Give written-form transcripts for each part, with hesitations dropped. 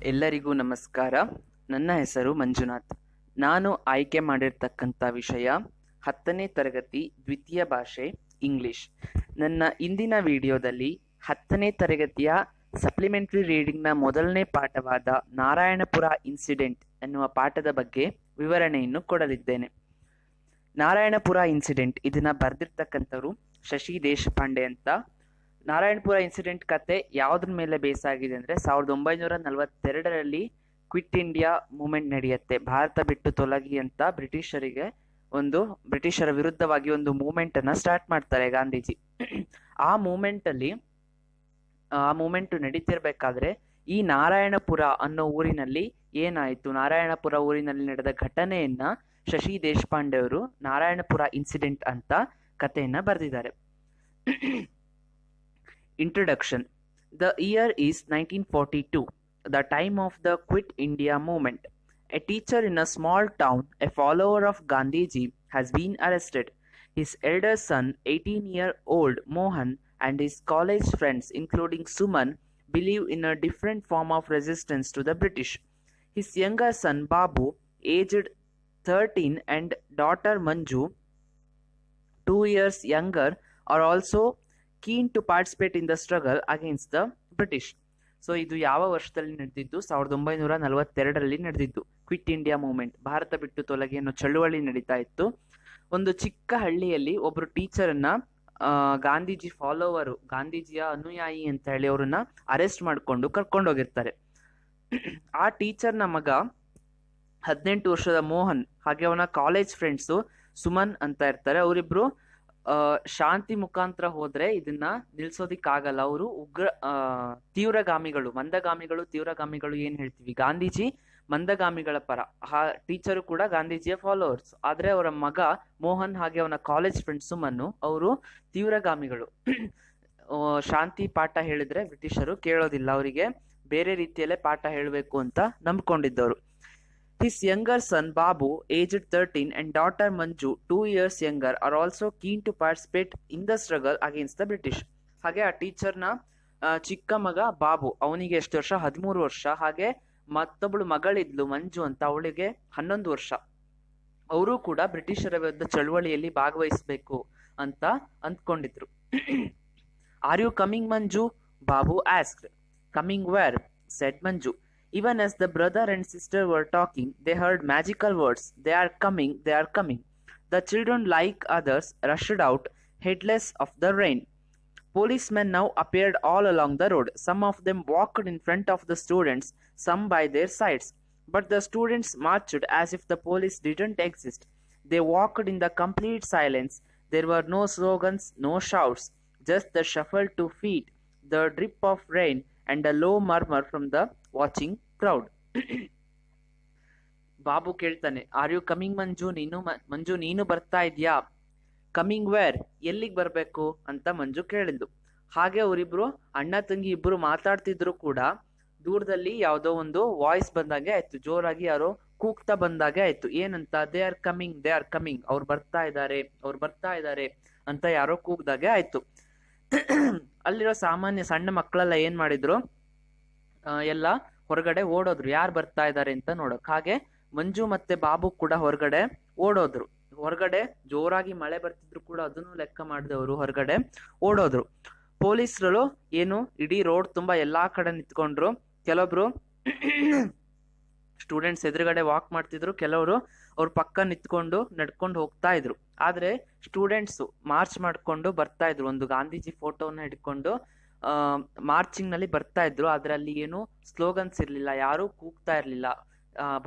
ಎಲ್ಲರಿಗೂ ನಮಸ್ಕಾರ. ನನ್ನ ಹೆಸರು ಮಂಜುನಾಥ್. ನಾನು ಆಯ್ಕೆ ಮಾಡಿರ್ತಕ್ಕಂಥ ವಿಷಯ 10ನೇ ತರಗತಿ ದ್ವಿತೀಯ ಭಾಷೆ ಇಂಗ್ಲಿಷ್. ನನ್ನ ಇಂದಿನ ವಿಡಿಯೋದಲ್ಲಿ 10ನೇ ತರಗತಿಯ ಸಪ್ಲಿಮೆಂಟರಿ ರೀಡಿಂಗ್ನ ಮೊದಲನೇ ಪಾಠವಾದ ನಾರಾಯಣಪುರ ಇನ್ಸಿಡೆಂಟ್ ಎನ್ನುವ ಪಾಠದ ಬಗ್ಗೆ ವಿವರಣೆಯನ್ನು ಕೊಡಲಿದ್ದೇನೆ. ನಾರಾಯಣಪುರ ಇನ್ಸಿಡೆಂಟ್ ಇದನ್ನ ಬರೆದಿರ್ತಕ್ಕಂಥವ್ರು ಶಶಿ ದೇಶಪಾಂಡೆ ಅಂತ. ನಾರಾಯಣಪುರ ಇನ್ಸಿಡೆಂಟ್ ಕತೆ ಯಾವುದ್ರ ಮೇಲೆ ಬೇಸ್ ಆಗಿದೆ ಅಂದರೆ 1942ರಲ್ಲಿ ಕ್ವಿಟ್ ಇಂಡಿಯಾ ಮೂವ್ಮೆಂಟ್ ನಡೆಯುತ್ತೆ. ಭಾರತ ಬಿಟ್ಟು ತೊಲಗಿ ಅಂತ ಬ್ರಿಟಿಷರ ವಿರುದ್ಧವಾಗಿ ಒಂದು ಮೂವ್ಮೆಂಟ್ ಅನ್ನ ಸ್ಟಾರ್ಟ್ ಮಾಡ್ತಾರೆ ಗಾಂಧೀಜಿ. ಆ ಮೂವ್ಮೆಂಟ್ ನಡೀತಿರ್ಬೇಕಾದ್ರೆ ಈ ನಾರಾಯಣಪುರ ಅನ್ನೋ ಊರಿನಲ್ಲಿ ಏನಾಯಿತು, ನಾರಾಯಣಪುರ ಊರಿನಲ್ಲಿ ನಡೆದ ಘಟನೆಯನ್ನ ಶಶಿ ದೇಶಪಾಂಡೆ ಅವರು ನಾರಾಯಣಪುರ ಇನ್ಸಿಡೆಂಟ್ ಅಂತ ಕಥೆಯನ್ನ ಬರೆದಿದ್ದಾರೆ. Introduction. The year is 1942, the time of the Quit India movement. A teacher in a small town, a follower of Gandhiji, has been arrested. His elder son, 18-year-old Mohan, and his college friends, including Suman, believe in a different form of resistance to the British. His younger son, Babu, aged 13, and daughter Manju, 2 years younger, are also keen to participate in the struggle against the British. So ಇದು ಯಾವ ವರ್ಷದಲ್ಲಿ ನಡೆದಿದ್ದು? 1942ರಲ್ಲಿ ನಡೆದಿದ್ದು quit India movement, Bharat ಬಿಟ್ಟು ತೊಲಗಿ ಅನ್ನೋ ಚಳುವಳಿ ನಡೀತಾ ಇತ್ತು. ಒಂದು ಚಿಕ್ಕ ಹಳ್ಳಿಯಲ್ಲಿ ಒಬ್ರು ಟೀಚರನ್ನ ಗಾಂಧೀಜಿ ಫಾಲೋವರು, ಗಾಂಧೀಜಿಯ ಅನುಯಾಯಿ ಅಂತ ಹೇಳಿ ಅವ್ರನ್ನ ಅರೆಸ್ಟ್ ಮಾಡ್ಕೊಂಡು ಕರ್ಕೊಂಡೋಗಿರ್ತಾರೆ. ಆ ಟೀಚರ್ನ ಮಗ 18 ವರ್ಷದ ಮೋಹನ್ ಹಾಗೆ ಅವನ ಕಾಲೇಜ್ ಫ್ರೆಂಡ್ಸು ಸುಮನ್ ಅಂತ ಇರ್ತಾರೆ. ಅವರಿಬ್ರು ಶಾಂತಿ ಮುಖಾಂತರ ಹೋದ್ರೆ ಇದನ್ನ ನಿಲ್ಸೋದಿಕ್ಕಾಗಲ್ಲ. ಅವರು ತೀವ್ರಗಾಮಿಗಳು, ತೀವ್ರಗಾಮಿಗಳು ಏನ್ ಹೇಳ್ತೀವಿ, ಗಾಂಧೀಜಿ ಮಂದಗಾಮಿಗಳ ಪರ. ಆ ಟೀಚರು ಕೂಡ ಗಾಂಧೀಜಿಯ ಫಾಲೋವರ್ಸ್. ಆದ್ರೆ ಅವರ ಮಗ ಮೋಹನ್ ಹಾಗೆ ಅವನ ಕಾಲೇಜ್ ಫ್ರೆಂಡ್ ಸುಮನ್ನು ಅವರು ತೀವ್ರಗಾಮಿಗಳು. ಶಾಂತಿ ಪಾಠ ಹೇಳಿದ್ರೆ ಬ್ರಿಟಿಷರು ಕೇಳೋದಿಲ್ಲ, ಅವರಿಗೆ ಬೇರೆ ರೀತಿಯಲ್ಲೇ ಪಾಠ ಹೇಳಬೇಕು ಅಂತ ನಂಬ್ಕೊಂಡಿದ್ದವರು. His younger son Babu, aged 13, and daughter Manju, 2 years younger, are also keen to participate in the struggle against the British. ಹಾಗೆ ಆ ಟೀಚರ್ನ ಚಿಕ್ಕ ಮಗ ಬಾಬು, ಅವನಿಗೆ ಎಷ್ಟು ವರ್ಷ? 13 ವರ್ಷ. ಹಾಗೆ ಮತ್ತೊಬ್ಬಳು ಮಗಳಿದ್ಲು ಮಂಜು ಅಂತ, ಅವಳಿಗೆ 11 ವರ್ಷ. ಅವರು ಕೂಡ ಬ್ರಿಟಿಷರ ವಿರುದ್ಧ ಚಳುವಳಿಯಲ್ಲಿ ಭಾಗವಹಿಸಬೇಕು ಅಂತ ಅಂದ್ಕೊಂಡಿದ್ರು. Are you coming, Manju? Babu asked. Coming where? said Manju. Even as the brother and sister were talking, they heard magical words. They are coming, they are coming. The children, like others, rushed out, heedless of the rain. Policemen now appeared all along the road. Some of them walked in front of the students, some by their sides. But the students marched as if the police didn't exist. They walked in the complete silence. There were no slogans, no shouts, just the shuffle to feet, the drip of rain, and a low murmur from the watching crowd. Babu ಕೇಳ್ತಾನೆ, are you coming ಮಂಜು, ನೀನು ಬರ್ತಾ ಇದ್ಯಾ? Coming where? ಎಲ್ಲಿಗೆ ಬರ್ಬೇಕು ಅಂತ ಮಂಜು ಕೇಳಿದ್ಲು. ಹಾಗೆ ಅವರಿಬ್ರು ಅಣ್ಣ ತಂಗಿ ಇಬ್ರು ಮಾತಾಡ್ತಿದ್ರು ಕೂಡ ದೂರದಲ್ಲಿ ಯಾವುದೋ ಒಂದು ವಾಯ್ಸ್ ಬಂದಾಗೆ ಆಯ್ತು, ಜೋರಾಗಿ ಯಾರೋ ಕೂಗ್ತಾ ಬಂದಾಗೆ ಆಯ್ತು. ಏನಂತ? They are coming, they are coming, ಅವ್ರು ಬರ್ತಾ ಇದ್ದಾರೆ ಅಂತ ಯಾರೋ ಕೂಗ್ದಾಗೆ ಆಯ್ತು. ಅಲ್ಲಿರೋ ಸಾಮಾನ್ಯ ಸಣ್ಣ ಮಕ್ಕಳೆಲ್ಲ ಏನ್ ಮಾಡಿದ್ರು, ಎಲ್ಲ ಹೊರಗಡೆ ಓಡೋದ್ರು, ಯಾರು ಬರ್ತಾ ಇದ್ದಾರೆ ಅಂತ ನೋಡಕ್. ಹಾಗೆ ಮಂಜು ಮತ್ತೆ ಬಾಬು ಕೂಡ ಹೊರಗಡೆ ಓಡೋದ್ರು. ಹೊರಗಡೆ ಜೋರಾಗಿ ಮಳೆ ಬರ್ತಿದ್ರು ಕೂಡ ಅದನ್ನು ಲೆಕ್ಕ ಮಾಡಿದವರು ಹೊರಗಡೆ ಓಡೋದ್ರು. ಪೊಲೀಸರು ಏನು ಇಡೀ ರೋಡ್ ತುಂಬಾ ಎಲ್ಲಾ ಕಡೆ ನಿಂತ್ಕೊಂಡ್ರು. ಕೆಲವೊಬ್ರು ಸ್ಟೂಡೆಂಟ್ಸ್ ಎದುರುಗಡೆ ವಾಕ್ ಮಾಡ್ತಿದ್ರು, ಕೆಲವರು ಅವ್ರ ಪಕ್ಕ ನಿಂತ್ಕೊಂಡು ನಡ್ಕೊಂಡು ಹೋಗ್ತಾ ಇದ್ರು. ಆದ್ರೆ ಸ್ಟೂಡೆಂಟ್ಸ್ ಮಾರ್ಚ್ ಮಾಡ್ಕೊಂಡು ಬರ್ತಾ ಇದ್ರು, ಒಂದು ಗಾಂಧೀಜಿ ಫೋಟೋನ ಹಿಡ್ಕೊಂಡು ಮಾರ್ಚಿಂಗ್ ನಲ್ಲಿ ಬರ್ತಾ ಇದ್ರು. ಅದ್ರಲ್ಲಿ ಏನು ಸ್ಲೋಗನ್ಸ್ ಇರ್ಲಿಲ್ಲ, ಯಾರು ಕೂಗ್ತಾ ಇರ್ಲಿಲ್ಲ,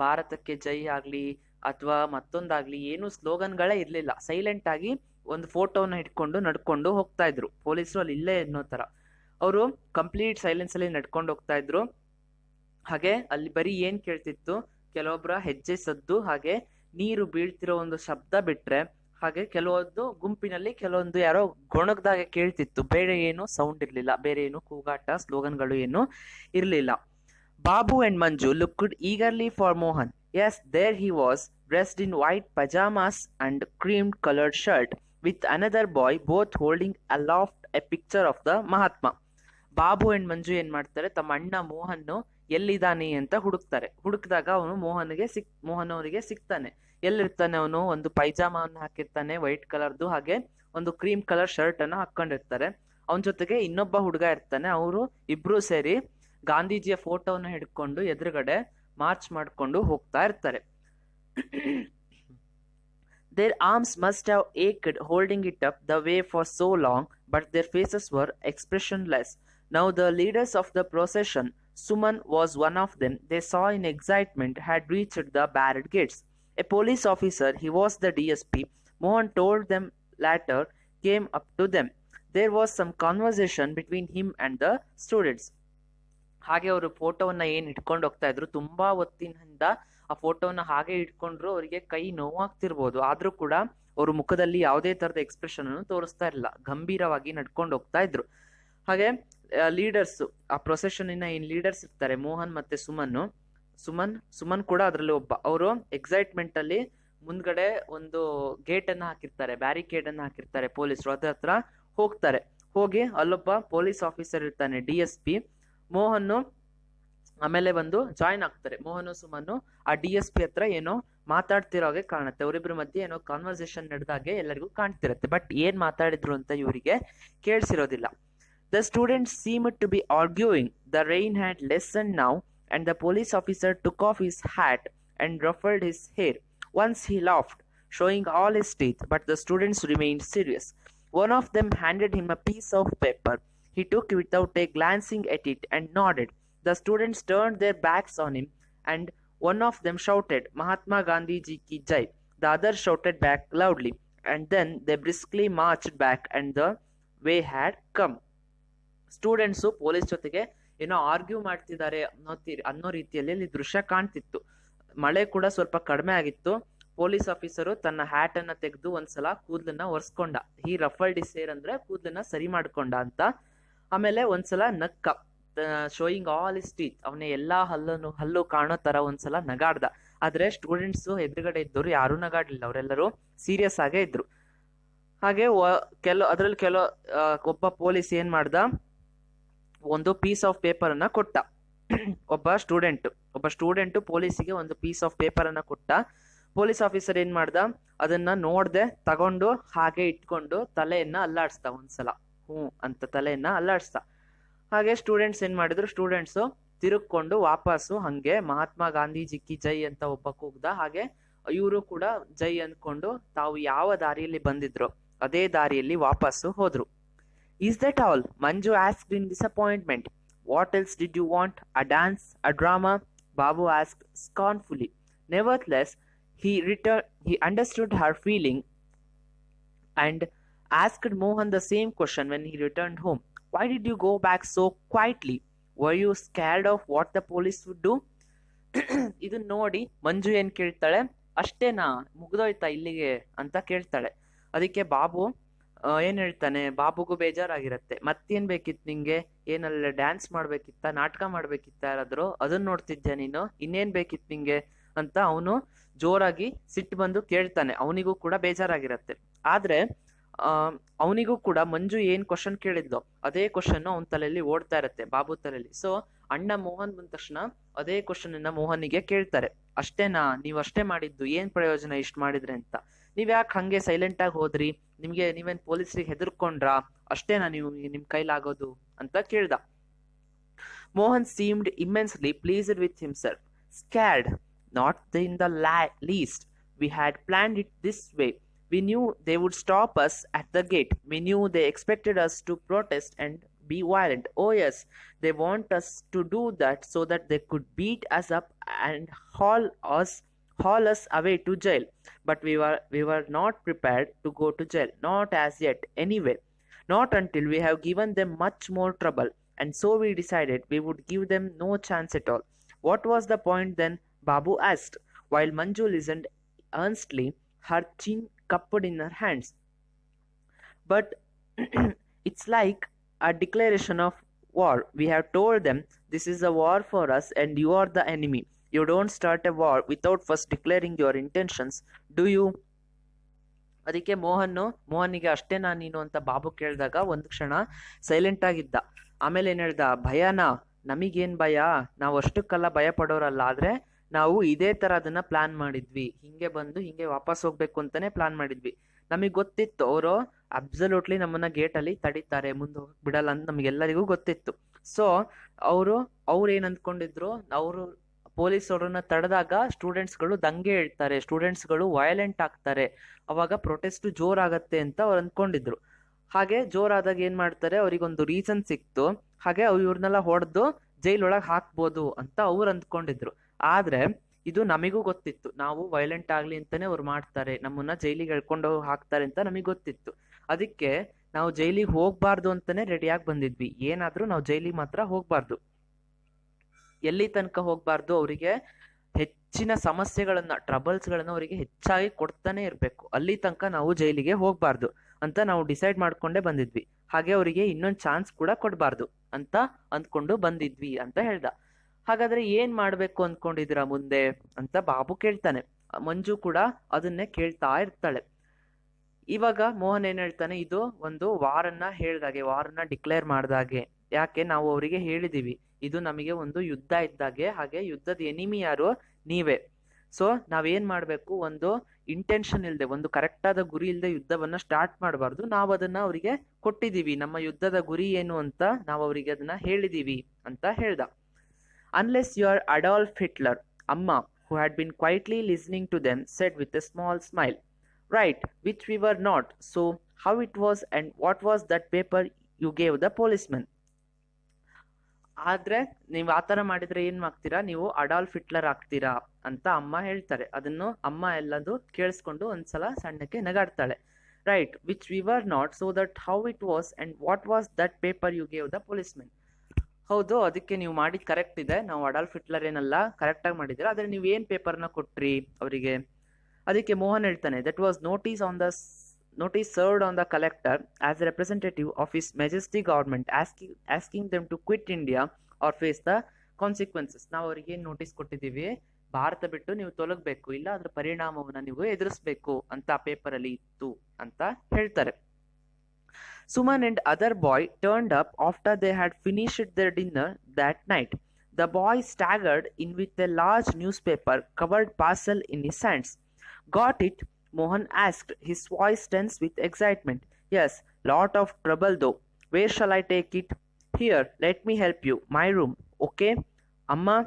ಭಾರತಕ್ಕೆ ಜೈ ಆಗ್ಲಿ ಅಥವಾ ಮತ್ತೊಂದಾಗ್ಲಿ ಏನು ಸ್ಲೋಗನ್ಗಳೇ ಇರ್ಲಿಲ್ಲ. ಸೈಲೆಂಟ್ ಆಗಿ ಒಂದು ಫೋಟೋನ ಹಿಡ್ಕೊಂಡು ನಡ್ಕೊಂಡು ಹೋಗ್ತಾ ಇದ್ರು. ಪೊಲೀಸರು ಅಲ್ಲಿ ಇಲ್ಲೇ ಅನ್ನೋ ತರ ಅವರು ಕಂಪ್ಲೀಟ್ ಸೈಲೆನ್ಸ್ ಅಲ್ಲಿ ನಡ್ಕೊಂಡು ಹೋಗ್ತಾ ಇದ್ರು. ಹಾಗೆ ಅಲ್ಲಿ ಬರೀ ಏನ್ ಕೇಳ್ತಿತ್ತು, ಕೆಲವೊಬ್ಬರ ಹೆಜ್ಜೆ ಸದ್ದು, ಹಾಗೆ ನೀರು ಬೀಳ್ತಿರೋ ಒಂದು ಶಬ್ದ ಬಿಟ್ರೆ, ಹಾಗೆ ಕೆಲವೊಂದು ಗುಂಪಿನಲ್ಲಿ ಕೆಲವೊಂದು ಯಾರೋ ಗೊಣಗ್ದಾಗ ಕೇಳ್ತಿತ್ತು. ಬೇರೆ ಏನು ಸೌಂಡ್ ಇರ್ಲಿಲ್ಲ, ಬೇರೆ ಏನು ಕೂಗಾಟ ಸ್ಲೋಗನ್ಗಳು ಏನು ಇರ್ಲಿಲ್ಲ. Babu and Manju looked eagerly for Mohan. Yes, there he was, dressed in white pajamas and cream colored shirt, with another boy, both holding aloft a picture of the Mahatma. Babu and Manju ಏನ್ ಮಾಡ್ತಾರೆ, ತಮ್ಮ ಅಣ್ಣ ಮೋಹನ್ ಎಲ್ಲಿದ್ದಾನೆ ಅಂತ ಹುಡುಕ್ದಾಗ ಅವನು ಮೋಹನ್ ಅವರಿಗೆ ಸಿಗ್ತಾನೆ. ಎಲ್ಲಿರ್ತಾನೆ ಅವನು? ಒಂದು ಪೈಜಾಮವನ್ನು ಹಾಕಿರ್ತಾನೆ ವೈಟ್ ಕಲರ್ದು, ಹಾಗೆ ಒಂದು ಕ್ರೀಮ್ ಕಲರ್ ಶರ್ಟ್ ಅನ್ನ ಹಾಕೊಂಡಿರ್ತಾರೆ. ಅವನ ಜೊತೆಗೆ ಇನ್ನೊಬ್ಬ ಹುಡುಗ ಇರ್ತಾನೆ. ಅವರು ಇಬ್ರು ಸೇರಿ ಗಾಂಧೀಜಿಯ ಫೋಟೋವನ್ನ ಹಿಡ್ಕೊಂಡು ಎದುರುಗಡೆ ಮಾರ್ಚ್ ಮಾಡ್ಕೊಂಡು ಹೋಗ್ತಾ ಇರ್ತಾರೆ. Their arms must have ached holding it up the way for so long, but their faces were expressionless. Now the leaders of the procession, Suman was one of them, they saw in excitement, had reached the barred gates. A police officer, he was the DSP, Mohan told them later, came up to them. There was some conversation between him and the students. ಹಾಗೆ ಅವರು ಫೋಟೋವನ್ನ ಏನ್ ಇಟ್ಕೊಂಡು ಹೋಗ್ತಾ ಇದ್ರು, ತುಂಬಾ ಹೊತ್ತಿನಿಂದ ಆ ಫೋಟೋವನ್ನ ಹಾಗೆ ಇಟ್ಕೊಂಡ್ರು. ಅವರಿಗೆ ಕೈ ನೋವಾಗ್ತಿರ್ಬೋದು, ಆದ್ರೂ ಕೂಡ ಅವ್ರ ಮುಖದಲ್ಲಿ ಯಾವುದೇ ತರದ ಎಕ್ಸ್ಪ್ರೆಷನ್ ಅನ್ನು ತೋರಿಸ್ತಾ ಇರಲಿಲ್ಲ. ಗಂಭೀರವಾಗಿ ನಡ್ಕೊಂಡು ಹೋಗ್ತಾ ಇದ್ರು. ಹಾಗೆ ಲೀಡರ್ಸ್, ಆ ಪ್ರೊಸೆಷನ್ ಏನ್ ಲೀಡರ್ಸ್ ಇರ್ತಾರೆ, ಮೋಹನ್ ಮತ್ತೆ ಸುಮನ್ ಕೂಡ ಅದರಲ್ಲಿ ಒಬ್ಬ. ಅವರು ಎಕ್ಸೈಟ್ಮೆಂಟ್ ಅಲ್ಲಿ ಮುಂದ್ಗಡೆ ಒಂದು ಗೇಟ್ ಅನ್ನ ಹಾಕಿರ್ತಾರೆ, ಬ್ಯಾರಿಕೇಡ್ ಅನ್ನ ಹಾಕಿರ್ತಾರೆ ಪೊಲೀಸರು. ಅದ್ರ ಹತ್ರ ಹೋಗಿ ಅಲ್ಲೊಬ್ಬ ಪೊಲೀಸ್ ಆಫೀಸರ್ ಇರ್ತಾನೆ, DSP. ಮೋಹನ್ ಆಮೇಲೆ ಬಂದು ಜಾಯಿನ್ ಆಗ್ತಾರೆ. ಮೋಹನ್ ಸುಮನ್ ಆ DSP ಹತ್ರ ಏನೋ ಮಾತಾಡ್ತಿರೋ ಹಾಗೆ ಕಾಣುತ್ತೆ. ಅವರಿಬ್ಬರ ಮಧ್ಯೆ ಏನೋ ಕಾನ್ವರ್ಸೇಷನ್ ನಡೆದಾಗೆ ಎಲ್ಲರಿಗೂ ಕಾಣ್ತಿರತ್ತೆ. ಬಟ್ ಏನ್ ಮಾತಾಡಿದ್ರು ಅಂತ ಇವರಿಗೆ ಕೇಳಿಸಿರೋದಿಲ್ಲ. The students seemed to be arguing. The rain had lessened now, and the police officer took off his hat and ruffled his hair. Once he laughed, showing all his teeth, but the students remained serious. One of them handed him a piece of paper. He took it without glancing at it and nodded. The students turned their backs on him, and one of them shouted, Mahatma Gandhi ji ki jai. The other shouted back loudly, and then they briskly marched back and the way had come. Students police ಜೊತೆಗೆ ಏನೋ argue ಮಾಡ್ತಿದ್ದಾರೆ ಅನ್ನೋ ರೀತಿಯಲ್ಲಿ ಇಲ್ಲಿ ದೃಶ್ಯ ಕಾಣ್ತಿತ್ತು. ಮಳೆ ಕೂಡ ಸ್ವಲ್ಪ ಕಡಿಮೆ ಆಗಿತ್ತು. ಪೊಲೀಸ್ ಆಫೀಸರು ತನ್ನ ಹ್ಯಾಟ್ ಅನ್ನ ತೆಗೆದು ಒಂದ್ಸಲ ಕೂದಲನ್ನ ಒರೆಸ್ಕೊಂಡ. ಈ ರಫಲ್ಡ್ ಹಿಸ್ ಹೇರ್ ಅಂದ್ರೆ ಕೂದಲನ್ನ ಸರಿ ಮಾಡ್ಕೊಂಡ ಅಂತ. ಆಮೇಲೆ ಒಂದ್ಸಲ ನಕ್ಕ, ಶೋಯಿಂಗ್ ಆಲ್ ಹಿಸ್ ಟೀತ್, ಅವನ ಎಲ್ಲಾ ಹಲ್ಲು ಕಾಣೋ ತರ ಒಂದ್ಸಲ ನಗಾಡ್ದ. ಆದ್ರೆ ಸ್ಟೂಡೆಂಟ್ಸ್ ಎದುರುಗಡೆ ಇದ್ದವರು ಯಾರು ನಗಾಡ್ಲಿಲ್ಲ, ಅವರೆಲ್ಲರೂ ಸೀರಿಯಸ್ ಆಗೇ ಇದ್ರು. ಹಾಗೆ ಒಬ್ಬ ಪೊಲೀಸ್ ಏನ್ ಮಾಡ್ದ, ಒಂದು ಪೀಸ್ ಆಫ್ ಪೇಪರ್ ಅನ್ನ ಕೊಟ್ಟ. ಒಬ್ಬ ಸ್ಟೂಡೆಂಟ್ ಪೊಲೀಸಿಗೆ ಒಂದು ಪೀಸ್ ಆಫ್ ಪೇಪರ್ ಅನ್ನ ಕೊಟ್ಟ. ಪೊಲೀಸ್ ಆಫೀಸರ್ ಏನ್ ಮಾಡ್ದ, ಅದನ್ನ ನೋಡ್ದೆ ತಗೊಂಡು ಹಾಗೆ ಇಟ್ಕೊಂಡು ತಲೆಯನ್ನ ಅಲ್ಲಾಡ್ಸ್ದ. ಒಂದ್ಸಲ ಅಂತ ತಲೆಯನ್ನ ಅಲ್ಲಾಡ್ಸ್ದ. ಹಾಗೆ ಸ್ಟೂಡೆಂಟ್ಸ್ ಏನ್ ಮಾಡಿದ್ರು, ಸ್ಟೂಡೆಂಟ್ಸ್ ತಿರುಗ್ಕೊಂಡು ವಾಪಸ್ಸು ಹಂಗೆ ಮಹಾತ್ಮ ಗಾಂಧೀಜಿ ಕಿ ಜೈ ಅಂತ ಒಬ್ಬ ಕೂಗ್ದ. ಹಾಗೆ ಇವರು ಕೂಡ ಜೈ ಅಂದ್ಕೊಂಡು ತಾವು ಯಾವ ದಾರಿಯಲ್ಲಿ ಬಂದಿದ್ರು ಅದೇ ದಾರಿಯಲ್ಲಿ ವಾಪಸ್ಸು ಹೋದ್ರು. Is that all? Manju asked in disappointment. What else did you want? A dance? A drama? Babu asked scornfully. Nevertheless, he understood her feeling and asked Mohan the same question when he returned home. Why did you go back so quietly? Were you scared of what the police would do? ಇದನ್ನ ನೋಡಿ ಮಂಜು ಏನ್ ಕೇಳ್ತಾಳೆ, ಅಷ್ಟೇನಾ, ಮುಗ್ದೋಯ್ತಾ ಇಲ್ಲಿಗೆ ಅಂತ ಕೇಳ್ತಾಳೆ. ಅದಕ್ಕೆ ಬಾಬು ಏನ್ ಹೇಳ್ತಾನೆ, ಬಾಬುಗೂ ಬೇಜಾರಾಗಿರತ್ತೆ. ಮತ್ತೇನ್ ಬೇಕಿತ್ತು ನಿಂಗೆ? ಏನಲ್ಲ ಡ್ಯಾನ್ಸ್ ಮಾಡ್ಬೇಕಿತ್ತ, ನಾಟಕ ಮಾಡ್ಬೇಕಿತ್ತ, ಯಾರಾದ್ರು ಅದನ್ನ ನೋಡ್ತಿದ್ಯಾ ನೀನು? ಇನ್ನೇನ್ ಬೇಕಿತ್ತು ನಿಂಗೆ ಅಂತ ಅವನು ಜೋರಾಗಿ ಸಿಟ್ಟು ಬಂದು ಕೇಳ್ತಾನೆ. ಅವನಿಗೂ ಕೂಡ ಬೇಜಾರಾಗಿರತ್ತೆ. ಆದ್ರೆ ಅವನಿಗೂ ಕೂಡ ಮಂಜು ಏನ್ ಕ್ವಶನ್ ಕೇಳಿದ್ಲು ಅದೇ ಕ್ವಶನ್ ಅವನ ತಲೆಯಲ್ಲಿ ಓಡ್ತಾ ಇರತ್ತೆ, ಬಾಬು ತಲೆಯಲ್ಲಿ. ಸೊ ಅಣ್ಣ ಮೋಹನ್ ಬಂದ ತಕ್ಷಣ ಅದೇ ಕ್ವಶನ್ ಅನ್ನ ಮೋಹನ್ಗೆ ಕೇಳ್ತಾರೆ. ಅಷ್ಟೇನಾ, ನೀವ್ ಅಷ್ಟೇ ಮಾಡಿದ್ದು, ಏನ್ ಪ್ರಯೋಜನ ಇಷ್ಟ ಮಾಡಿದ್ರೆ ಅಂತ? ನೀವ್ ಯಾಕೆ ಹಂಗೆ ಸೈಲೆಂಟ್ ಆಗಿ ಹೋದ್ರಿ? ನೀವೇನ್ ಪೊಲೀಸರಿಗೆ ಹೆದರ್ಕೊಂಡ್ರಾ? ಅಷ್ಟೇನಾ ನಿಮ್ ಕೈಲಾಗೋದು ಅಂತ ಕೇಳ್ದ. Mohan seemed immensely pleased with himself. Scared? Not in the least. We had planned it this way. We knew they would stop us at the gate. We knew they expected us to protest and be violent. Oh yes, they want us to do that so that they could beat us up and haul us away to jail. But we were not prepared to go to jail, not as yet anyway, not until we have given them much more trouble. And so we decided we would give them no chance at all. What was the point then? Babu asked, while Manju listened earnestly, her chin cupped in her hands. But it's like a declaration of war. We have told them this is a war for us and you are the enemy. You don't start a war without first declaring your intentions, do you? ಅದಕ್ಕೆ ಮೋಹನ್ನಿಗೆ ಅಷ್ಟೇನಾ ನೀನು ಅಂತ ಬಾಬು ಕೇಳಿದಾಗ ಒಂದು ಕ್ಷಣ silent ಆಗಿದ್ದ. ಆಮೇಲೆ ಏನ್ ಹೇಳ್ದ, ಭಯನಾ? ನಮಗೇನ್ ಭಯ, ನಾವು ಅಷ್ಟಕ್ಕೆಲ್ಲ ಭಯ ಪಡೋರಲ್ಲ, ಆದ್ರೆ ನಾವು ಇದೇ ತರ ಅದನ್ನ ಪ್ಲಾನ್ ಮಾಡಿದ್ವಿ, ಹಿಂಗೆ ಬಂದು ಹಿಂಗೆ ವಾಪಸ್ ಹೋಗ್ಬೇಕು ಅಂತಾನೆ ಪ್ಲಾನ್ ಮಾಡಿದ್ವಿ. ನಮಗ್ ಗೊತ್ತಿತ್ತು ಅವರು ಅಬ್ಸಲ್ಯೂಟ್ಲಿ ನಮ್ಮನ್ನ ಗೇಟ್ ಅಲ್ಲಿ ತಡೀತಾರೆ, ಮುಂದೆ ಹೋಗಕ್ ಬಿಡಲ್ಲ ಅಂತ ನಮ್ಗೆಲ್ಲರಿಗೂ ಗೊತ್ತಿತ್ತು. ಸೊ ಅವ್ರು ಏನ್ ಅಂದ್ಕೊಂಡಿದ್ರು, ಅವರು ಪೊಲೀಸ್ ಅವ್ರನ್ನ ತಡೆದಾಗ ಸ್ಟೂಡೆಂಟ್ಸ್ಗಳು ದಂಗೆ ಹೇಳ್ತಾರೆ, ಸ್ಟೂಡೆಂಟ್ಸ್ಗಳು ವಯಲೆಂಟ್ ಆಗ್ತಾರೆ, ಅವಾಗ ಪ್ರೊಟೆಸ್ಟ್ ಜೋರಾಗತ್ತೆ ಅಂತ ಅವ್ರು ಅಂದ್ಕೊಂಡಿದ್ರು. ಹಾಗೆ ಜೋರಾದಾಗ ಏನ್ ಮಾಡ್ತಾರೆ, ಅವ್ರಿಗೊಂದು ರೀಸನ್ ಸಿಕ್ತು, ಹಾಗೆ ಇವ್ರನ್ನೆಲ್ಲ ಹೊಡೆದು ಜೈಲ್ ಒಳಗೆ ಹಾಕ್ಬೋದು ಅಂತ ಅವ್ರು ಅಂದ್ಕೊಂಡಿದ್ರು. ಆದ್ರೆ ಇದು ನಮಿಗೂ ಗೊತ್ತಿತ್ತು, ನಾವು ವೈಲೆಂಟ್ ಆಗ್ಲಿ ಅಂತಾನೆ ಅವ್ರು ಮಾಡ್ತಾರೆ, ನಮ್ಮನ್ನ ಜೈಲಿಗೆ ಎಳ್ಕೊಂಡು ಹಾಕ್ತಾರೆ ಅಂತ ನಮಗ್ ಗೊತ್ತಿತ್ತು. ಅದಕ್ಕೆ ನಾವು ಜೈಲಿಗೆ ಹೋಗ್ಬಾರ್ದು ಅಂತಾನೆ ರೆಡಿಯಾಗಿ ಬಂದಿದ್ವಿ. ಏನಾದ್ರೂ ನಾವು ಜೈಲಿಗೆ ಮಾತ್ರ ಹೋಗ್ಬಾರ್ದು. ಎಲ್ಲಿ ತನಕ ಹೋಗ್ಬಾರ್ದು, ಅವರಿಗೆ ಹೆಚ್ಚಿನ ಸಮಸ್ಯೆಗಳನ್ನ, ಟ್ರಬಲ್ಸ್ಗಳನ್ನ ಅವರಿಗೆ ಹೆಚ್ಚಾಗಿ ಕೊಡ್ತಾನೆ ಇರ್ಬೇಕು, ಅಲ್ಲಿ ತನಕ ನಾವು ಜೈಲಿಗೆ ಹೋಗ್ಬಾರ್ದು ಅಂತ ನಾವು ಡಿಸೈಡ್ ಮಾಡ್ಕೊಂಡೇ ಬಂದಿದ್ವಿ. ಹಾಗೆ ಅವರಿಗೆ ಇನ್ನೊಂದು ಚಾನ್ಸ್ ಕೂಡ ಕೊಡಬಾರ್ದು ಅಂತ ಅಂದ್ಕೊಂಡು ಬಂದಿದ್ವಿ ಅಂತ ಹೇಳ್ದ. ಹಾಗಾದ್ರೆ ಏನ್ ಮಾಡ್ಬೇಕು ಅಂದ್ಕೊಂಡಿದ್ದೀರಾ ಮುಂದೆ ಅಂತ ಬಾಬು ಕೇಳ್ತಾನೆ. ಮಂಜು ಕೂಡ ಅದನ್ನೇ ಕೇಳ್ತಾ ಇರ್ತಾಳೆ. ಇವಾಗ ಮೋಹನ್ ಏನ್ ಹೇಳ್ತಾನೆ, ಇದು ಒಂದು ವಾರನ್ನ ಡಿಕ್ಲೇರ್ ಮಾಡ್ದಾಗೆ. ಯಾಕೆ, ನಾವು ಅವರಿಗೆ ಹೇಳಿದೀವಿ ಇದು ನಮಗೆ ಒಂದು ಯುದ್ಧ ಇದ್ದಾಗೆ, ಹಾಗೆ ಯುದ್ಧದ ಎನಿಮಿ ಯಾರು, ನೀವೇ. ಸೊ ನಾವೇನ್ ಮಾಡ್ಬೇಕು, ಒಂದು ಇಂಟೆನ್ಷನ್ ಇಲ್ದೆ, ಒಂದು ಕರೆಕ್ಟ್ ಆದ ಗುರಿ ಇಲ್ದೆ ಯುದ್ಧವನ್ನ ಸ್ಟಾರ್ಟ್ ಮಾಡಬಾರ್ದು. ನಾವು ಅದನ್ನ ಅವರಿಗೆ ಕೊಟ್ಟಿದೀವಿ, ನಮ್ಮ ಯುದ್ಧದ ಗುರಿ ಏನು ಅಂತ ನಾವು ಅವರಿಗೆ ಅದನ್ನ ಹೇಳಿದೀವಿ ಅಂತ ಹೇಳ್ದ. Unless you are Adolf Hitler, ಅಮ್ಮ, who had been quietly listening to them, said with a small smile. Right, which we were not. So how it was, and what was that paper you gave the policeman? ಆದ್ರೆ ನೀವು ಆತರ ಮಾಡಿದ್ರೆ ಏನ್ ಮಾಡ್ತೀರಾ, ನೀವು Adolf Hitler ಆಗ್ತೀರಾ ಅಂತ ಅಮ್ಮ ಹೇಳ್ತಾರೆ. ಅದನ್ನು ಅಮ್ಮ ಎಲ್ಲದು ಕೇಳಿಸ್ಕೊಂಡು ಒಂದ್ಸಲ ಸಣ್ಣಕ್ಕೆ ನಗಾಡ್ತಾಳೆ. Right, which we were not, so that how it was, and what was that paper you gave the policemen. ಹೌದು, ಅದಕ್ಕೆ ನೀವು ಮಾಡಿದ್ ಕರೆಕ್ಟ್ ಇದೆ, ನಾವು ಅಡಾಲ್ಫ್ ಹಿಟ್ಲರ್ ಏನಲ್ಲ, ಕರೆಕ್ಟ್ ಆಗಿ ಮಾಡಿದ್ದೀರಾ. ಆದ್ರೆ ನೀವು ಏನ್ ಪೇಪರ್ನ ಕೊಟ್ರಿ ಅವರಿಗೆ? ಅದಕ್ಕೆ ಮೋಹನ್ ಹೇಳ್ತಾನೆ, that was notice served on the collector as a representative of His Majesty government asking them to quit India or face the consequences. ನಾವು ಅವರಿಗೆ ನೋಟಿಸ್ ಕೊಟ್ಟಿದ್ದೀವಿ, ಭಾರತ ಬಿಟ್ಟು ನೀವು ತೊಲಗಬೇಕು, ಇಲ್ಲ ಅದ್ರ ಪರಿಣಾಮವನ್ನ ನೀವು ಎದುರಿಸಬೇಕು ಅಂತ ಆ ಪೇಪರ್ ಅಲ್ಲಿ ಇತ್ತು ಅಂತ ಹೇಳ್ತಾರೆ. Suman and other boy turned up after they had finished their dinner that night. The boy staggered in with a large newspaper covered parcel in his hands. Got it? Mohan asked, his voice tense with excitement. Yes, lot of trouble though. Where shall I take it? Here, let me help you. My room, okay? Amma?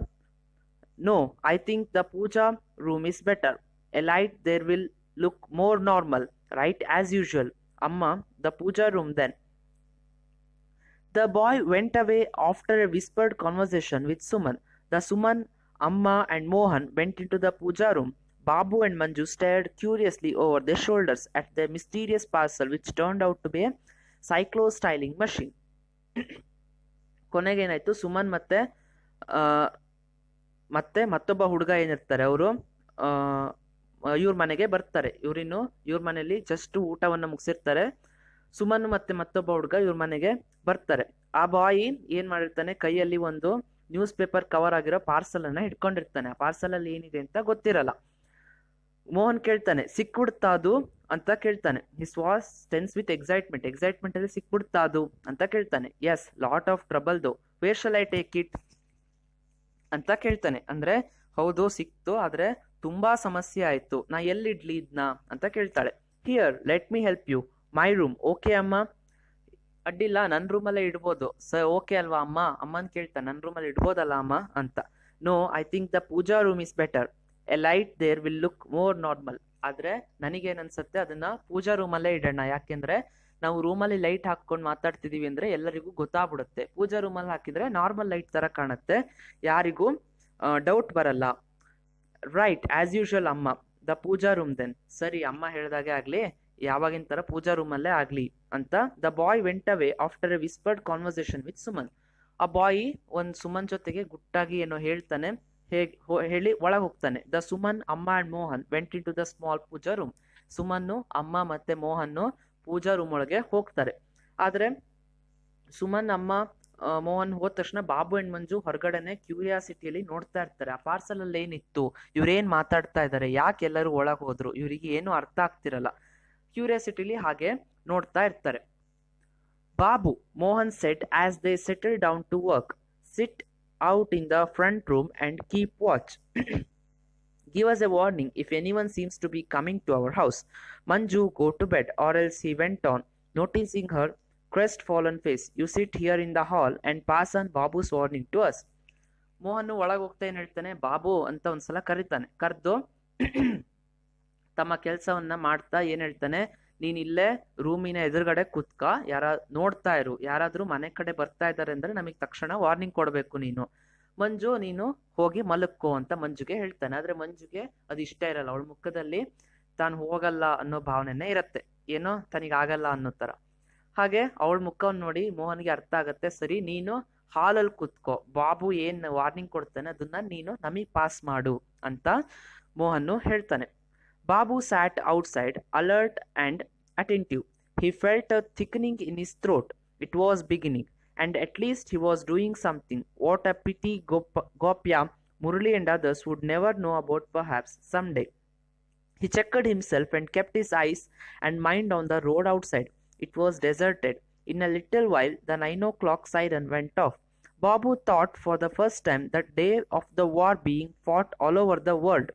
No, I think the puja room is better. A light there will look more normal, right, as usual. Amma, the puja room then. The boy went away after a whispered conversation with Suman. The Suman, Amma and Mohan went into the puja room. Babu and Manju stared curiously over their shoulders at the mysterious parcel which turned out to be a cyclo-styling machine. ಕೊನೆಗೇನಾಯ್ತು, Suman ಮತ್ತೆ ಮತ್ತೊಬ್ಬ ಹುಡುಗ ಏನಿರ್ತಾರೆ, ಅವರು ಇವ್ರ ಮನೆಗೆ ಬರ್ತಾರೆ. ಇವ್ರ ಮನೆಯಲ್ಲಿ ಜಸ್ಟ್ ಊಟವನ್ನ ಮುಗಿಸಿರ್ತಾರೆ. ಸುಮನ್ ಮತ್ತೆ ಮತ್ತೊಬ್ಬ ಹುಡುಗ ಇವ್ರ ಮನೆಗೆ ಬರ್ತಾರೆ. ಆ ಬಾಯಿ ಏನ್ ಮಾಡಿರ್ತಾನೆ, ಕೈಯಲ್ಲಿ ಒಂದು ನ್ಯೂಸ್ ಪೇಪರ್ ಕವರ್ ಆಗಿರೋ ಪಾರ್ಸಲ್ ಅನ್ನ ಇಟ್ಕೊಂಡಿರ್ತಾನೆ. ಆ ಪಾರ್ಸಲ್ ಅಲ್ಲಿ ಏನಿದೆ ಅಂತ ಗೊತ್ತಿರಲ್ಲ. ಮೋಹನ್ ಕೇಳ್ತಾನೆ, ಸಿಕ್ಬಿಡ್ತಾ ಅದು ಅಂತ ಕೇಳ್ತಾನೆ. His was tense with excitement ಅಲ್ಲಿ ಸಿಕ್ಬಿಡ್ತಾ ಅದು ಅಂತ ಕೇಳ್ತಾನೆ. Yes, lot of trouble though. Where shall I take it ಅಂತ ಕೇಳ್ತಾನೆ. ಅಂದ್ರೆ ಹೌದು ಸಿಕ್ತು, ಆದ್ರೆ ತುಂಬಾ ಸಮಸ್ಯೆ ಆಯ್ತು, ನಾ ಎಲ್ಲಿಡ್ಲಿ ಇದ್ನ ಅಂತ ಕೇಳ್ತಾಳೆ. Here, let me help you. My room, okay ಅಮ್ಮ? ಅಡ್ಡಿಲ್ಲ, ನನ್ ರೂಮಲ್ಲೇ ಇಡ್ಬೋದು. ಓಕೆ ಅಲ್ವಾ ಅಮ್ಮ? ಅಮ್ಮನ್ ಕೇಳ್ತಾನೆ, ನನ್ ರೂಮಲ್ಲಿ ಇಡ್ಬೋದಲ್ಲ ಅಮ್ಮ ಅಂತ. No, I think the puja room is better. A light there will look more normal. ಆದ್ರೆ ನನಗೇನ್ ಅನ್ಸುತ್ತೆ, ಅದನ್ನ ಪೂಜಾ ರೂಮಲ್ಲೇ ಇಡೋಣ. ಯಾಕೆಂದ್ರೆ ನಾವು ರೂಮಲ್ಲಿ ಲೈಟ್ ಹಾಕೊಂಡು ಮಾತಾಡ್ತಿದೀವಿ ಅಂದ್ರೆ ಎಲ್ಲರಿಗೂ ಗೊತ್ತಾಗ್ಬಿಡುತ್ತೆ. ಪೂಜಾ ರೂಮಲ್ಲಿ ಹಾಕಿದ್ರೆ ನಾರ್ಮಲ್ ಲೈಟ್ ತರ ಕಾಣುತ್ತೆ, ಯಾರಿಗೂ ಡೌಟ್ ಬರಲ್ಲ. ರೈಟ್, ಆಸ್ ಯೂಶುವಲ್ ಅಮ್ಮ, ದ ಪೂಜಾ ರೂಮ್ ದೆನ್. ಸರಿ, ಅಮ್ಮ ಹೇಳ್ದಾಗೆ ಆಗ್ಲಿ, ಯಾವಾಗಿನ ತರ ಪೂಜಾ ರೂಮಲ್ಲೇ ಆಗ್ಲಿ ಅಂತ. The boy vent away after A ವಿಸ್ಪರ್ಡ್ conversation with Suman. ಆ ಬಾಯ್ ಒಂದ್ ಸುಮನ್ ಜೊತೆಗೆ ಗುಟ್ಟಾಗಿ ಏನೋ ಹೇಳ್ತಾನೆ, ಹೇಳಿ ಒಳಗೆ ಹೋಗ್ತಾನೆ. The Suman, amma and Mohan went into the small puja room. ಸುಮನ್ನು, ಅಮ್ಮ ಮತ್ತೆ ಮೋಹನ್ ಪೂಜಾ ರೂಮ್ ಒಳಗೆ ಹೋಗ್ತಾರೆ. ಆದ್ರೆ ಸುಮನ್, ಅಮ್ಮ, ಮೋಹನ್ ಹೋದ ತಕ್ಷಣ ಬಾಬು ಅಂಡ್ ಮಂಜು ಹೊರಗಡೆನೆ ಕ್ಯೂರಿಯಾಸಿಟಿಯಲ್ಲಿ ನೋಡ್ತಾ ಇರ್ತಾರೆ. ಆ ಪಾರ್ಸಲ್ ಅಲ್ಲಿ ಏನಿತ್ತು, ಇವ್ರೇನ್ ಮಾತಾಡ್ತಾ ಇದಾರೆ, ಯಾಕೆ ಎಲ್ಲರೂ ಒಳಗೆ ಹೋದ್ರು, ಇವ್ರಿಗೆ ಏನು ಅರ್ಥ ಆಗ್ತಿರಲ್ಲ. ಕ್ಯೂರಿಯಾಸಿಟಿಲಿ ಹಾಗೆ ನೋಡ್ತಾ ಇರ್ತಾರೆ. Babu, Mohan said as they settle down to work. Sit out in the front room and keep watch. Give us a warning if anyone seems to be coming to our house. Manju, go to bed, or else he went on, noticing her crestfallen face. You sit here in the hall and pass on Babu's warning to us. Mohan ಒಳಗೆ ಹೋಗ್ತಾ ಏನ್ ಹೇಳ್ತಾನೆ, ಬಾಬು ಅಂತ ಒಂದ್ಸಲ ಕರೀತಾನೆ. ಕರೆದು ತಮ್ಮ ಕೆಲಸವನ್ನ ಮಾಡ್ತಾ ಏನ್ ಹೇಳ್ತಾನೆ, ನೀನ್ ಇಲ್ಲೇ ರೂಮಿನ ಎದುರುಗಡೆ ಕುತ್ಕ, ನೋಡ್ತಾ ಇರು, ಯಾರಾದ್ರೂ ಮನೆ ಕಡೆ ಬರ್ತಾ ಇದ್ದಾರೆ ಅಂದ್ರೆ ನಮಗ್ ತಕ್ಷಣ ವಾರ್ನಿಂಗ್ ಕೊಡ್ಬೇಕು ನೀನು. ಮಂಜು, ನೀನು ಹೋಗಿ ಮಲಕ್ಕೋ ಅಂತ ಮಂಜುಗೆ ಹೇಳ್ತಾನೆ. ಆದ್ರೆ ಮಂಜುಗೆ ಅದು ಇಷ್ಟ ಇರಲ್ಲ. ಅವಳ ಮುಖದಲ್ಲಿ ತಾನು ಹೋಗಲ್ಲ ಅನ್ನೋ ಭಾವನೆನೇ ಇರತ್ತೆ, ಏನೋ ತನಿಗಾಗಲ್ಲ ಅನ್ನೋ ತರ. ಹಾಗೆ ಅವಳ ಮುಖವನ್ನು ನೋಡಿ ಮೋಹನ್ಗೆ ಅರ್ಥ ಆಗತ್ತೆ, ಸರಿ ನೀನು ಹಾಲಲ್ಲಿ ಕುತ್ಕೋ, ಬಾಬು ಏನ್ ವಾರ್ನಿಂಗ್ ಕೊಡ್ತಾನೆ ಅದನ್ನ ನೀನು ನಮಗ್ ಪಾಸ್ ಮಾಡು ಅಂತ ಮೋಹನ್ ಹೇಳ್ತಾನೆ. Babu sat outside, alert and attentive. He felt a thickening in his throat. It was beginning, and at least he was doing something. What a pity Gopya, Murali and others would never know about perhaps someday. He checked himself and kept his eyes and mind on the road outside. It was deserted. In a little while, the 9 o'clock siren went off. Babu thought for the first time that day of the war being fought all over the world.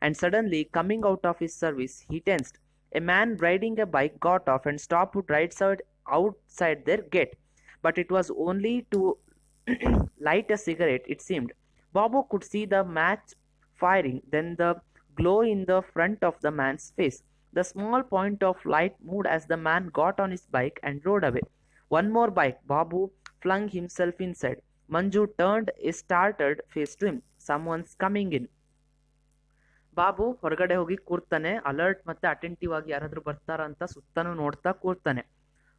And suddenly, coming out of his service, he tensed. A man riding a bike got off and stopped right outside their gate. But it was only to light a cigarette, it seemed. Babu could see the match firing, then the glow in the front of the man's face. The small point of light moved as the man got on his bike and rode away. One more bike. Babu flung himself inside. Manju turned a startled face to him. Someone's coming in. Babu ಹೊರಗಡೆ ಹೋಗಿ ಕೂರ್ತಾನೆ. Alert ಮತ್ತೆ attentive ಆಗಿ ಯಾರಾದ್ರೂ ಬರ್ತಾರ ಅಂತ ಸುತ್ತನೂ ನೋಡ್ತಾ ಕೂರ್ತಾನೆ.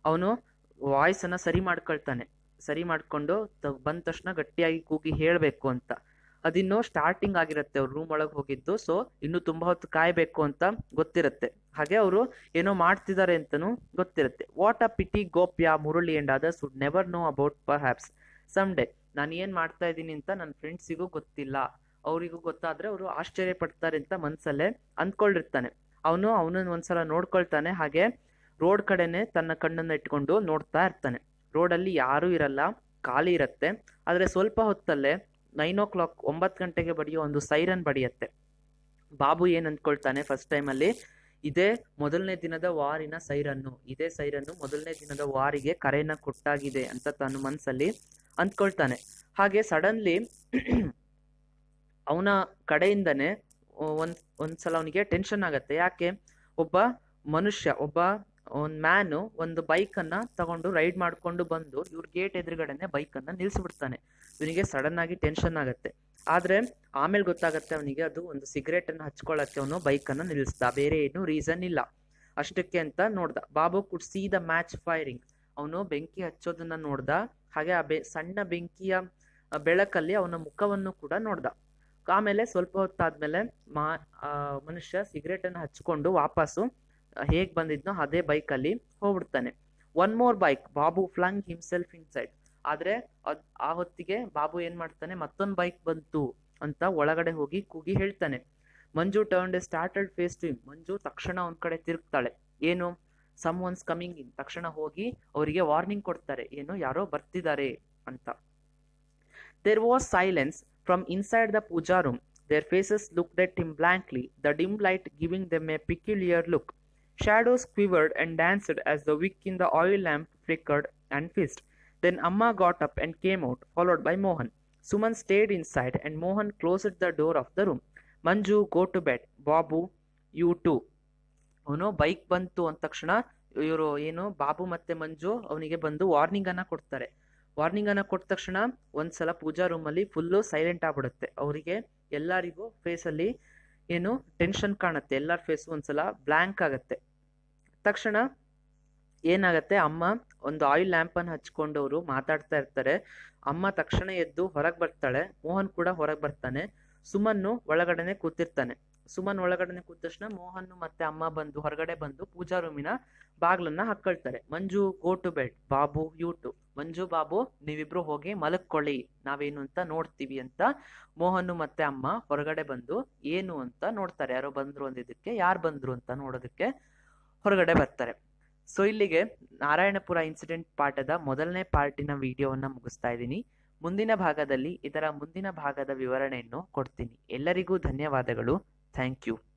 ಅವನು voice ಅನ್ನ ಸರಿ ಮಾಡ್ಕೊಂಡು ಬಂದ ತಕ್ಷಣ ಗಟ್ಟಿಯಾಗಿ ಕೂಗಿ ಹೇಳ್ಬೇಕು ಅಂತ. ಅದಿನ್ನೂ ಸ್ಟಾರ್ಟಿಂಗ್ ಆಗಿರುತ್ತೆ, ಅವ್ರ ರೂಮ್ ಒಳಗೆ ಹೋಗಿದ್ದು. ಸೊ ಇನ್ನು ತುಂಬಾ ಹೊತ್ತು ಕಾಯ್ಬೇಕು ಅಂತ ಗೊತ್ತಿರುತ್ತೆ. ಹಾಗೆ ಅವರು ಏನೋ ಮಾಡ್ತಿದ್ದಾರೆ ಅಂತನೂ ಗೊತ್ತಿರುತ್ತೆ. ವಾಟ್ ಅ ಪಿಟಿ ಗೋಪ್ಯ, Murali and others would never know about perhaps some day. ನಾನು ಏನ್ ಮಾಡ್ತಾ ಇದ್ದೀನಿ ಅಂತ ನನ್ನ ಫ್ರೆಂಡ್ಸಿಗೂ ಗೊತ್ತಿಲ್ಲ, ಅವರಿಗೂ ಗೊತ್ತಾದ್ರೆ ಅವರು ಆಶ್ಚರ್ಯ ಪಡ್ತಾರೆ ಅಂತ ಮನ್ಸಲ್ಲೇ ಅಂದ್ಕೊಂಡಿರ್ತಾನೆ. ಅವನನ್ನ ಒಂದ್ಸಲ ನೋಡ್ಕೊಳ್ತಾನೆ. ಹಾಗೆ ರೋಡ್ ಕಡೆನೆ ತನ್ನ ಕಣ್ಣನ್ನ ಇಟ್ಕೊಂಡು ನೋಡ್ತಾ ಇರ್ತಾನೆ. ರೋಡಲ್ಲಿ ಯಾರೂ ಇರಲ್ಲ, ಖಾಲಿ ಇರತ್ತೆ. ಆದ್ರೆ ಸ್ವಲ್ಪ ಹೊತ್ತಲ್ಲೇ 9 o'clock 9 ಗಂಟೆಗೆ ಬಡಿಯೋ ಒಂದು ಸೈರನ್ ಬಡಿಯತ್ತೆ. ಬಾಬು ಏನ್ ಅಂದ್ಕೊಳ್ತಾನೆ, ಫಸ್ಟ್ ಟೈಮ್ ಅಲ್ಲಿ ಇದೇ ಮೊದಲನೇ ದಿನದ ವಾರಿನ ಸೈರನ್ನು, ಇದೇ ಸೈರನ್ನು ಮೊದಲನೇ ದಿನದ ವಾರಿಗೆ ಕರೆಯನ್ನ ಕೊಟ್ಟಾಗಿದೆ ಅಂತ ತಾನು ಮನ್ಸಲ್ಲಿ ಅಂದ್ಕೊಳ್ತಾನೆ. ಹಾಗೆ ಸಡನ್ಲಿ ಅವನ ಕಡೆಯಿಂದನೇ ಒಂದ್ಸಲ ಅವನಿಗೆ ಟೆನ್ಷನ್ ಆಗತ್ತೆ. ಯಾಕೆ, ಒಬ್ಬ ಮನುಷ್ಯ, ಒಂದ್ ಮ್ಯಾನು ಒಂದು ಬೈಕ್ ಅನ್ನ ತಗೊಂಡು ರೈಡ್ ಮಾಡ್ಕೊಂಡು ಬಂದು ಇವ್ರ ಗೇಟ್ ಎದುರುಗಡೆನೆ ಬೈಕ್ ಅನ್ನ ನಿಲ್ಸ್ಬಿಡ್ತಾನೆ. ಇವನಿಗೆ ಸಡನ್ ಆಗಿ ಟೆನ್ಷನ್ ಆಗತ್ತೆ. ಆದ್ರೆ ಆಮೇಲೆ ಗೊತ್ತಾಗತ್ತೆ ಅವನಿಗೆ ಅದು ಒಂದು ಸಿಗರೇಟ್ ಅನ್ನ ಹಚ್ಕೊಳ್ಳಕ್ಕೆ ಅವನು ಬೈಕ್ ಅನ್ನ ನಿಲ್ಲಿಸ್ದ, ಬೇರೆ ಏನು ರೀಸನ್ ಇಲ್ಲ. ಅಷ್ಟಕ್ಕೆ ಅಂತ ನೋಡ್ದ. Babu could see the match firing. ಅವನು ಬೆಂಕಿ ಹಚ್ಚೋದನ್ನ ನೋಡ್ದ. ಹಾಗೆ ಆ ಸಣ್ಣ ಬೆಂಕಿಯ ಬೆಳಕಲ್ಲಿ ಅವನ ಮುಖವನ್ನು ಕೂಡ ನೋಡ್ದ. ಆಮೇಲೆ ಸ್ವಲ್ಪ ಹೊತ್ತಾದ್ಮೇಲೆ ಮನುಷ್ಯ ಸಿಗರೇಟ್ ಅನ್ನ ಹಚ್ಕೊಂಡು ವಾಪಸ್ಸು ಹೇಗ್ ಬಂದಿದ್ನೋ ಅದೇ ಬೈಕ್ ಅಲ್ಲಿ ಹೋಗ್ಬಿಡ್ತಾನೆ. One more bike. Babu flung himself inside. ಆದ್ರೆ ಆ ಹೊತ್ತಿಗೆ ಬಾಬು ಏನ್ ಮಾಡ್ತಾನೆ, ಮತ್ತೊಂದ್ ಬೈಕ್ ಬಂತು ಅಂತ ಒಳಗಡೆ ಹೋಗಿ ಕೂಗಿ ಹೇಳ್ತಾನೆ. Manju turned a startled face to him. Manju ತಕ್ಷಣ ಒಂದ್ ಕಡೆ ತಿರುಗ್ತಾಳೆ. ಏನು, ಸಮ್ ಒನ್ಸ್ ಕಮಿಂಗ್ ಇನ್. ತಕ್ಷಣ ಹೋಗಿ ಅವರಿಗೆ ವಾರ್ನಿಂಗ್ ಕೊಡ್ತಾರೆ, ಏನು ಯಾರೋ ಬರ್ತಿದ್ದಾರೆ ಅಂತ. There was silence from inside the puja room. Their faces looked at him blankly, the dim light giving them a peculiar look. Shadows quivered and danced as the wick in the oil lamp flickered and fizzed. Then Amma got up and came out, followed by Mohan. Suman stayed inside and Mohan closed the door of the room. Manju, go to bed. Babu, you too. ಅವನು bike ಬಂತು ಅಂದ ತಕ್ಷಣ ಇವರು ಏನು ಬಾಬು ಮತ್ತೆ ಮಂಜು ಅವನಿಗೆ ಬಂದು warning ಅನ್ನ ಕೊಡ್ತಾರೆ. ವಾರ್ನಿಂಗ್ ಅನ್ನ ಕೊಟ್ಟ ತಕ್ಷಣ ಒಂದ್ಸಲ ಪೂಜಾ ರೂಮ್ ಅಲ್ಲಿ ಫುಲ್ಲು ಸೈಲೆಂಟ್ ಆಗ್ಬಿಡುತ್ತೆ. ಅವರಿಗೆ ಎಲ್ಲರಿಗೂ ಫೇಸ್ ಅಲ್ಲಿ ಏನು ಟೆನ್ಷನ್ ಕಾಣುತ್ತೆ. ಎಲ್ಲರ ಫೇಸ್ ಒಂದ್ಸಲ ಬ್ಲಾಂಕ್ ಆಗತ್ತೆ. ತಕ್ಷಣ ಏನಾಗತ್ತೆ, ಅಮ್ಮ ಒಂದು ಆಯಿಲ್ ಲ್ಯಾಂಪ್ ಅನ್ನು ಹಚ್ಕೊಂಡು ಅವರು ಮಾತಾಡ್ತಾ ಇರ್ತಾರೆ. ಅಮ್ಮ ತಕ್ಷಣ ಎದ್ದು ಹೊರಗೆ ಬರ್ತಾಳೆ. ಮೋಹನ್ ಕೂಡ ಹೊರಗೆ ಬರ್ತಾನೆ. ಸುಮನ್ನು ಒಳಗಡೆನೆ ಕೂತಿರ್ತಾನೆ. ಸುಮನ್ ಒಳಗಡೆನೆ ಕೂತ ತಕ್ಷಣ ಮೋಹನ್ ಮತ್ತೆ ಅಮ್ಮ ಬಂದು ಹೊರಗಡೆ ಬಂದು ಪೂಜಾ ರೂಮಿನ ಬಾಗ್ಲನ್ನ ಹಾಕೊಳ್ತಾರೆ. Manju, go to bed. Babu, you too. Manju, Babu ನೀವಿಬ್ರು ಹೋಗಿ ಮಲಕ್ಕೊಳ್ಳಿ, ನಾವೇನು ಅಂತ ನೋಡ್ತೀವಿ ಅಂತ ಮೋಹನ್ ಮತ್ತೆ ಅಮ್ಮ ಹೊರಗಡೆ ಬಂದು ಏನು ಅಂತ ನೋಡ್ತಾರೆ. ಯಾರೋ ಬಂದ್ರು ಅಂದಿದ್ದಕ್ಕೆ, ಯಾರು ಬಂದ್ರು ಅಂತ ನೋಡೋದಕ್ಕೆ ಹೊರಗಡೆ ಬರ್ತಾರೆ. ಸೊ ಇಲ್ಲಿಗೆ ನಾರಾಯಣಪುರ ಇನ್ಸಿಡೆಂಟ್ ಪಾಠದ ಮೊದಲನೇ ಪಾರ್ಟಿನ ವಿಡಿಯೋವನ್ನ ಮುಗಿಸ್ತಾ ಇದ್ದೀನಿ. ಮುಂದಿನ ಭಾಗದಲ್ಲಿ ಇದರ ಮುಂದಿನ ಭಾಗದ ವಿವರಣೆಯನ್ನು ಕೊಡ್ತೀನಿ. ಎಲ್ಲರಿಗೂ ಧನ್ಯವಾದಗಳು. Thank you.